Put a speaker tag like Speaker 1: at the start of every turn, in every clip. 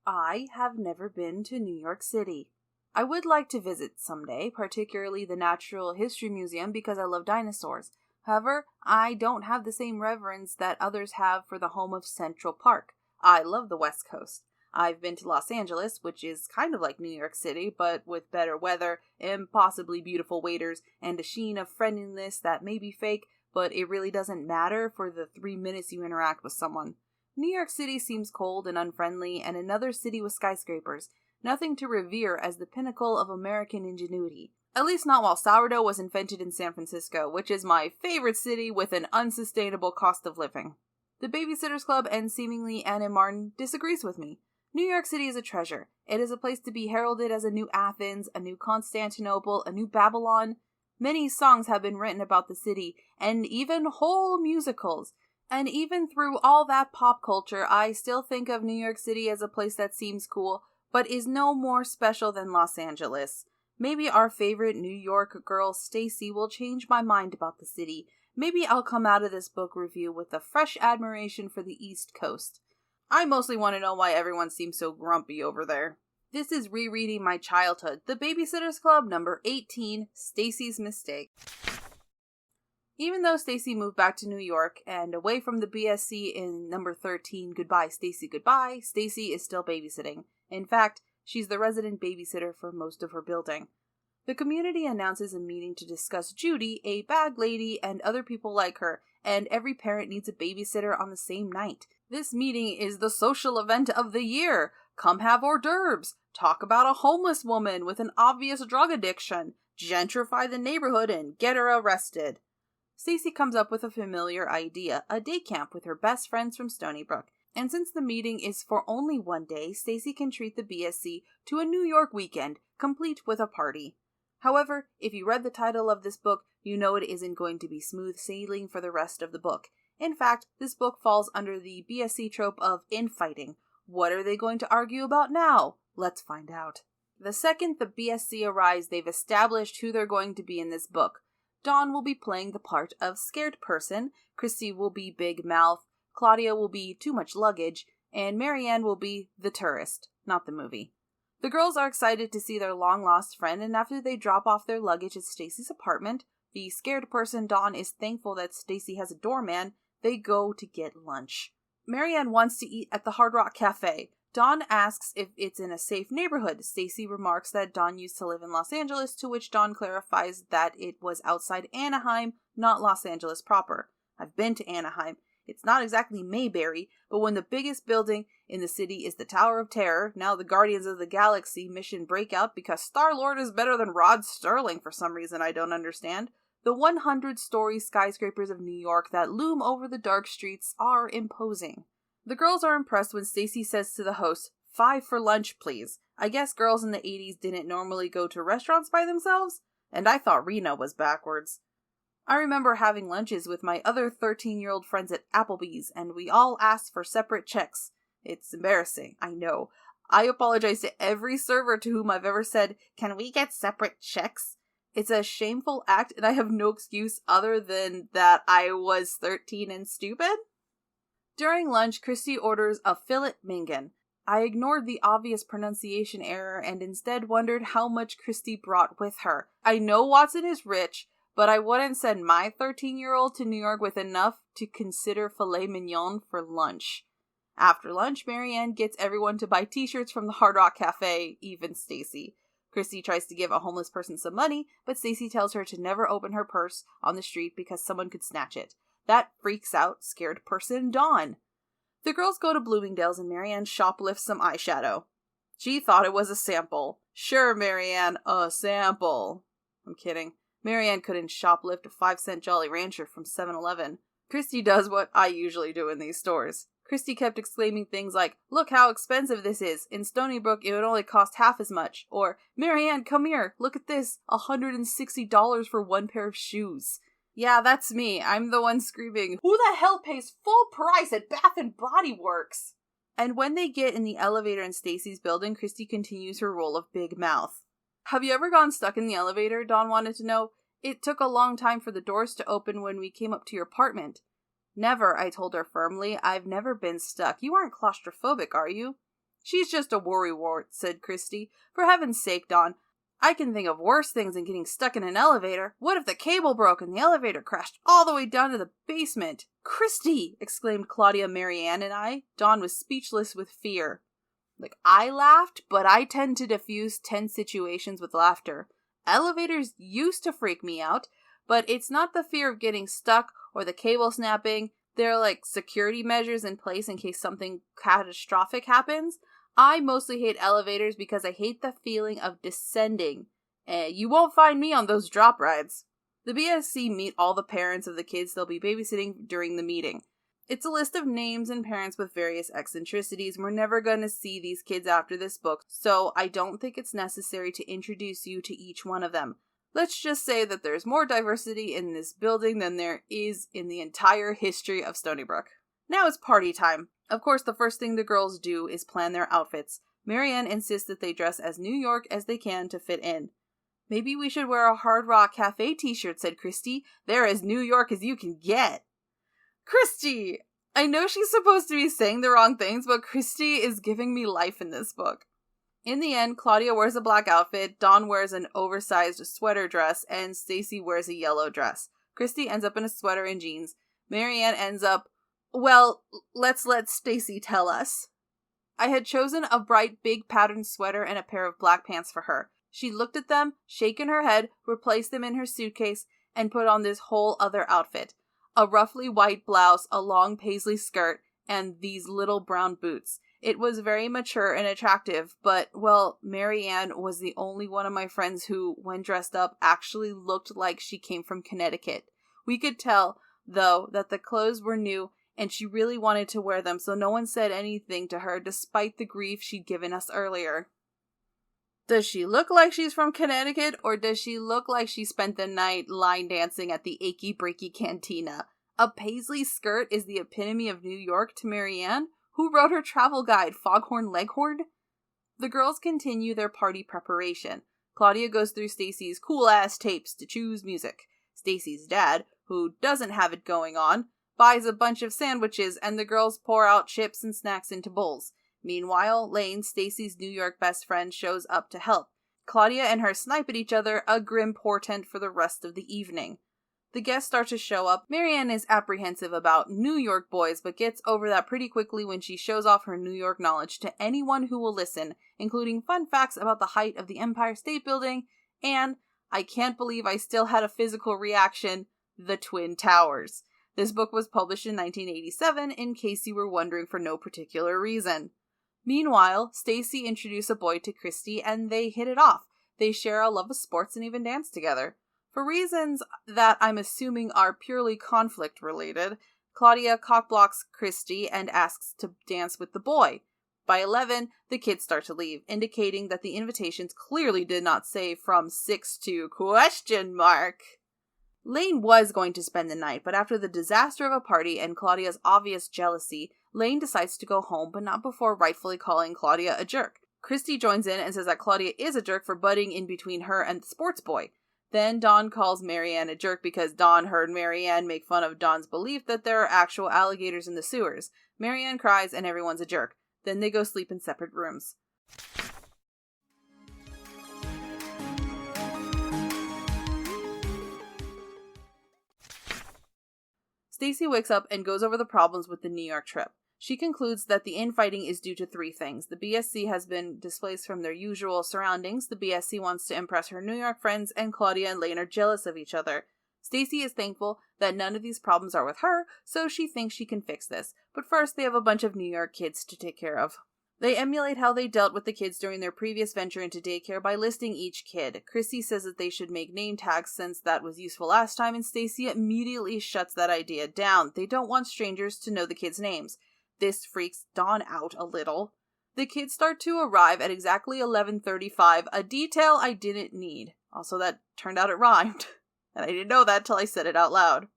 Speaker 1: I have never been to New York City. I would like to visit someday, particularly the Natural History Museum because I love dinosaurs. However, I don't have the same reverence that others have for the home of Central Park. I love the West Coast. I've been to Los Angeles, which is kind of like New York City, but with better weather, impossibly beautiful waiters, and a sheen of friendliness that may be fake, but it really doesn't matter for the 3 minutes you interact with someone. New York City seems cold and unfriendly, and another city with skyscrapers. Nothing to revere as the pinnacle of American ingenuity. At least not while sourdough was invented in San Francisco, which is my favorite city with an unsustainable cost of living. The Babysitters Club and seemingly Anna Martin disagrees with me. New York City is a treasure. It is a place to be heralded as a new Athens, a new Constantinople, a new Babylon. Many songs have been written about the city, and even whole musicals. And even through all that pop culture, I still think of New York City as a place that seems cool, but is no more special than Los Angeles. Maybe our favorite New York girl, Stacey, will change my mind about the city. Maybe I'll come out of this book review with a fresh admiration for the East Coast. I mostly want to know why everyone seems so grumpy over there. This is Rereading My Childhood, The Babysitters Club, number 18, Stacey's Mistake. Even though Stacey moved back to New York and away from the BSC in number 13, Goodbye, Stacey, Stacey is still babysitting. In fact, she's the resident babysitter for most of her building. The community announces a meeting to discuss Judy, a bad lady, and other people like her, and every parent needs a babysitter on the same night. This meeting is the social event of the year. Come have hors d'oeuvres, talk about a homeless woman with an obvious drug addiction, gentrify the neighborhood, and get her arrested. Stacey comes up with a familiar idea, a day camp with her best friends from Stony Brook. And since the meeting is for only one day, Stacey can treat the BSC to a New York weekend, complete with a party. However, if you read the title of this book, you know it isn't going to be smooth sailing for the rest of the book. In fact, this book falls under the BSC trope of infighting. What are they going to argue about now? Let's find out. The second the BSC arrives, they've established who they're going to be in this book. Dawn will be playing the part of scared person, Kristy will be big mouth, Claudia will be too much luggage, and Marianne will be the tourist, not the movie. The girls are excited to see their long-lost friend, and after they drop off their luggage at Stacey's apartment, the scared person Dawn is thankful that Stacey has a doorman, they go to get lunch. Marianne wants to eat at the Hard Rock Cafe. Dawn asks if it's in a safe neighborhood. Stacey remarks that Dawn used to live in Los Angeles, to which Dawn clarifies that it was outside Anaheim, not Los Angeles proper. I've been to Anaheim. It's not exactly Mayberry, but when the biggest building in the city is the Tower of Terror, now the Guardians of the Galaxy mission break out because Star-Lord is better than Rod Serling for some reason I don't understand. The 100-story skyscrapers of New York that loom over the dark streets are imposing. The girls are impressed when Stacey says to the host, "$5 for lunch, please." I guess girls in the 80s didn't normally go to restaurants by themselves? And I thought Rena was backwards. I remember having lunches with my other 13-year-old friends at Applebee's, and we all asked for separate checks. It's embarrassing, I know. I apologize to every server to whom I've ever said, "Can we get separate checks?" It's a shameful act, and I have no excuse other than that I was 13 and stupid. During lunch, Kristy orders a filet mignon. I ignored the obvious pronunciation error and instead wondered how much Kristy brought with her. I know Watson is rich, but I wouldn't send my 13-year-old to New York with enough to consider filet mignon for lunch. After lunch, Marianne gets everyone to buy t-shirts from the Hard Rock Cafe, even Stacey. Kristy tries to give a homeless person some money, but Stacey tells her to never open her purse on the street because someone could snatch it. That freaks out scared person Dawn. The girls go to Bloomingdale's and Marianne shoplifts some eyeshadow. She thought it was a sample. Sure, Marianne, a sample. I'm kidding. Marianne couldn't shoplift a 5-cent Jolly Rancher from 7-Eleven. Kristy does what I usually do in these stores. Kristy kept exclaiming things like, "Look how expensive this is. In Stony Brook, it would only cost half as much." Or, "Marianne, come here. Look at this. $160 for one pair of shoes." Yeah, that's me. I'm the one screaming, "Who the hell pays full price at Bath & Body Works?" And when they get in the elevator in Stacey's building, Kristy continues her role of big mouth. "Have you ever gotten stuck in the elevator?" Dawn wanted to know. "It took a long time for the doors to open when we came up to your apartment." "Never," I told her firmly. "I've never been stuck. You aren't claustrophobic, are you?" "She's just a worrywart," said Kristy. "For heaven's sake, Dawn, I can think of worse things than getting stuck in an elevator. What if the cable broke and the elevator crashed all the way down to the basement?" "Kristy!" exclaimed Claudia, Marianne, and I. Dawn was speechless with fear. I laughed, but I tend to diffuse tense situations with laughter. Elevators used to freak me out, but it's not the fear of getting stuck or the cable snapping. They're like security measures in place in case something catastrophic happens. I mostly hate elevators because I hate the feeling of descending. You won't find me on those drop rides. The BSC meet all the parents of the kids they'll be babysitting during the meeting. It's a list of names and parents with various eccentricities. We're never going to see these kids after this book, so I don't think it's necessary to introduce you to each one of them. Let's just say that there's more diversity in this building than there is in the entire history of Stony Brook. Now it's party time. Of course, the first thing the girls do is plan their outfits. Marianne insists that they dress as New York as they can to fit in. "Maybe we should wear a Hard Rock Cafe t-shirt," said Kristy. "They're as New York as you can get." Kristy! I know she's supposed to be saying the wrong things, but Kristy is giving me life in this book. In the end, Claudia wears a black outfit, Dawn wears an oversized sweater dress, and Stacey wears a yellow dress. Kristy ends up in a sweater and jeans. Marianne ends up, well, let's let Stacey tell us. I had chosen a bright, big patterned sweater and a pair of black pants for her. She looked at them, shaken her head, replaced them in her suitcase, and put on this whole other outfit. A roughly white blouse, a long paisley skirt, and these little brown boots. It was very mature and attractive, but, well, Marianne was the only one of my friends who, when dressed up, actually looked like she came from Connecticut. We could tell, though, that the clothes were new, and she really wanted to wear them, so no one said anything to her, despite the grief she'd given us earlier. Does she look like she's from Connecticut, or does she look like she spent the night line dancing at the Achy Breaky Cantina? A paisley skirt is the epitome of New York to Marianne? Who wrote her travel guide, Foghorn Leghorn? The girls continue their party preparation. Claudia goes through Stacey's cool-ass tapes to choose music. Stacey's dad, who doesn't have it going on, buys a bunch of sandwiches, and the girls pour out chips and snacks into bowls. Meanwhile, Lane, Stacey's New York best friend, shows up to help. Claudia and her snipe at each other, a grim portent for the rest of the evening. The guests start to show up. Marianne is apprehensive about New York boys, but gets over that pretty quickly when she shows off her New York knowledge to anyone who will listen, including fun facts about the height of the Empire State Building, and, I can't believe I still had a physical reaction, the Twin Towers. This book was published in 1987, in case you were wondering for no particular reason. Meanwhile, Stacey introduces a boy to Kristy, and they hit it off. They share a love of sports and even dance together. For reasons that I'm assuming are purely conflict-related, Claudia cockblocks Kristy and asks to dance with the boy. By 11, the kids start to leave, indicating that the invitations clearly did not say from 6 to ? Lane was going to spend the night, but after the disaster of a party and Claudia's obvious jealousy, Lane decides to go home, but not before rightfully calling Claudia a jerk. Kristy joins in and says that Claudia is a jerk for butting in between her and the sports boy. Then Dawn calls Marianne a jerk because Dawn heard Marianne make fun of Dawn's belief that there are actual alligators in the sewers. Marianne cries and everyone's a jerk. Then they go sleep in separate rooms. Stacey wakes up and goes over the problems with the New York trip. She concludes that the infighting is due to three things. The BSC has been displaced from their usual surroundings, the BSC wants to impress her New York friends, and Claudia and Lane are jealous of each other. Stacey is thankful that none of these problems are with her, so she thinks she can fix this. But first, they have a bunch of New York kids to take care of. They emulate how they dealt with the kids during their previous venture into daycare by listing each kid. Kristy says that they should make name tags since that was useful last time, and Stacey immediately shuts that idea down. They don't want strangers to know the kids' names. This freaks Dawn out a little. The kids start to arrive at exactly 11:35, a detail I didn't need. Also, that turned out it rhymed. And I didn't know that till I said it out loud.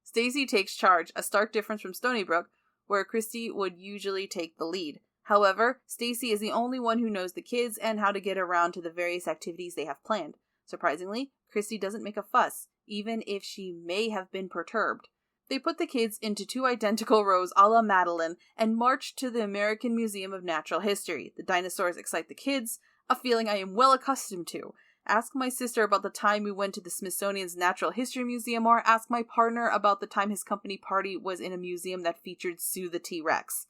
Speaker 1: Stacey takes charge, a stark difference from Stony Brook, where Kristy would usually take the lead. However, Stacey is the only one who knows the kids and how to get around to the various activities they have planned. Surprisingly, Kristy doesn't make a fuss, even if she may have been perturbed. They put the kids into 2 identical rows a la Madeline and marched to the American Museum of Natural History. The dinosaurs excite the kids, a feeling I am well accustomed to. Ask my sister about the time we went to the Smithsonian's Natural History Museum, or ask my partner about the time his company party was in a museum that featured Sue the T-Rex.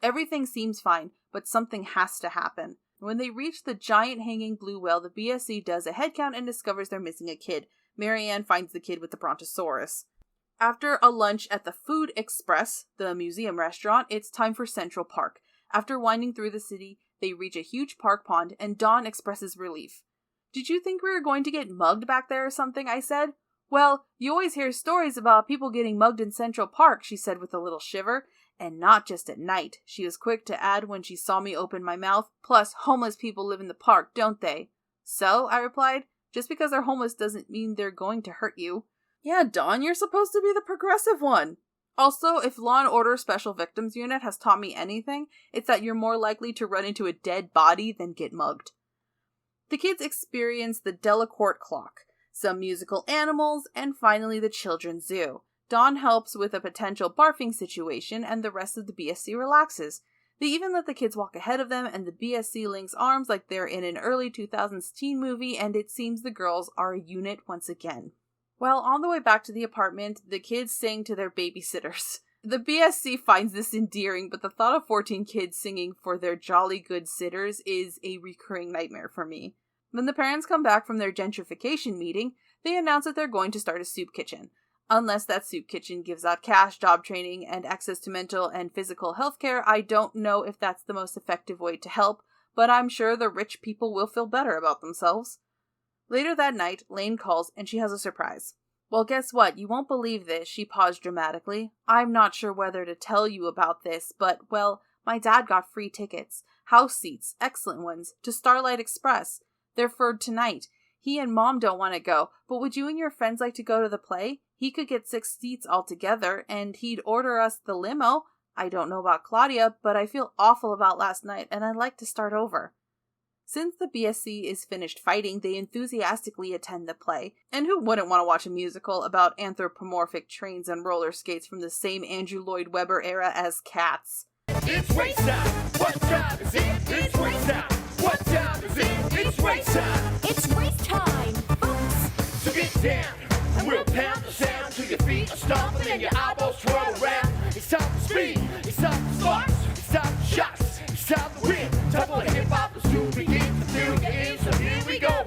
Speaker 1: Everything seems fine, but something has to happen. When they reach the giant hanging blue whale, the BSC does a headcount and discovers they're missing a kid. Marianne finds the kid with the Brontosaurus. After a lunch at the Food Express, the museum restaurant, it's time for Central Park. After winding through the city, they reach a huge park pond, and Dawn expresses relief. "Did you think we were going to get mugged back there or something?" I said. "Well, you always hear stories about people getting mugged in Central Park," she said with a little shiver. "And not just at night," she was quick to add when she saw me open my mouth. "Plus, homeless people live in the park, don't they?" "So?" I replied. "Just because they're homeless doesn't mean they're going to hurt you." "Yeah, Dawn, you're supposed to be the progressive one." Also, if Law & Order Special Victims Unit has taught me anything, it's that you're more likely to run into a dead body than get mugged. The kids experience the Delacorte clock, some musical animals, and finally the children's zoo. Dawn helps with a potential barfing situation, and the rest of the BSC relaxes. They even let the kids walk ahead of them, and the BSC links arms like they're in an early 2000s teen movie, and it seems the girls are a unit once again. Well, on the way back to the apartment, the kids sing to their babysitters. The BSC finds this endearing, but the thought of 14 kids singing for their jolly good sitters is a recurring nightmare for me. When the parents come back from their gentrification meeting, they announce that they're going to start a soup kitchen. Unless that soup kitchen gives out cash, job training, and access to mental and physical health care, I don't know if that's the most effective way to help, but I'm sure the rich people will feel better about themselves. Later that night, Lane calls and she has a surprise. "Well, guess what? You won't believe this," she paused dramatically. "I'm not sure whether to tell you about this, but, well, my dad got free tickets. House seats, excellent ones, to Starlight Express. They're for tonight. He and Mom don't want to go, but would you and your friends like to go to the play? He could get 6 seats altogether, and he'd order us the limo. I don't know about Claudia, but I feel awful about last night, and I'd like to start over." Since the BSC is finished fighting, they enthusiastically attend the play. And who wouldn't want to watch a musical about anthropomorphic trains and roller skates from the same Andrew Lloyd Webber era as Cats?
Speaker 2: It's race time! What time is it? It's race time! What time is it? It's race time!
Speaker 3: It's race time, folks!
Speaker 2: So get down, and we'll pound the sound till your feet are stomping and your eyeballs twirl around. It's time for speed, it's time for sparks, it's time for shots, it's time to win. Time for hip-hop to soon begin to fill your ears, so here we go.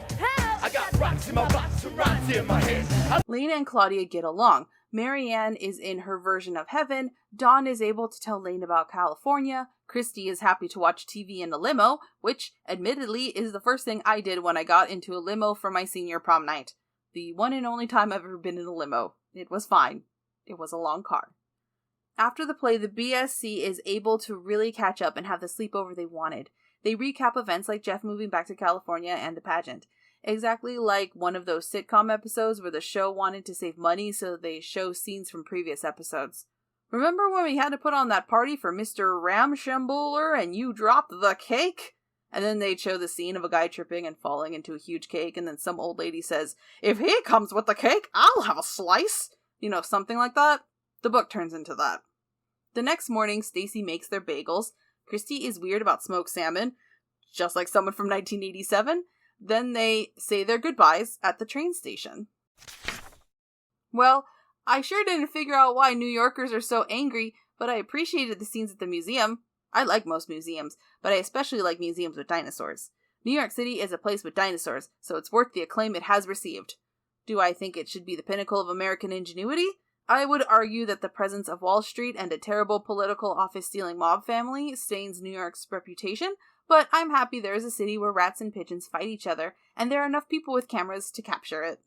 Speaker 2: I got rocks in my box and rhymes in my head.
Speaker 1: Lane and Claudia get along. Marianne is in her version of heaven. Dawn is able to tell Lane about California. Kristy is happy to watch TV in a limo, which, admittedly, is the first thing I did when I got into a limo for my senior prom night. The one and only time I've ever been in a limo. It was fine. It was a long car. After the play, the BSC is able to really catch up and have the sleepover they wanted. They recap events like Jeff moving back to California and the pageant. Exactly like one of those sitcom episodes where the show wanted to save money, so they show scenes from previous episodes. "Remember when we had to put on that party for Mr. Ramshambuler and you dropped the cake?" And then they'd show the scene of a guy tripping and falling into a huge cake, and then some old lady says, "If he comes with the cake, I'll have a slice." You know, something like that. The book turns into that. The next morning, Stacey makes their bagels. Kristy is weird about smoked salmon, just like someone from 1987. Then they say their goodbyes at the train station. Well, I sure didn't figure out why New Yorkers are so angry, but I appreciated the scenes at the museum. I like most museums, but I especially like museums with dinosaurs. New York City is a place with dinosaurs, so it's worth the acclaim it has received. Do I think it should be the pinnacle of American ingenuity? I would argue that the presence of Wall Street and a terrible political office-stealing mob family stains New York's reputation, but I'm happy there is a city where rats and pigeons fight each other, and there are enough people with cameras to capture it.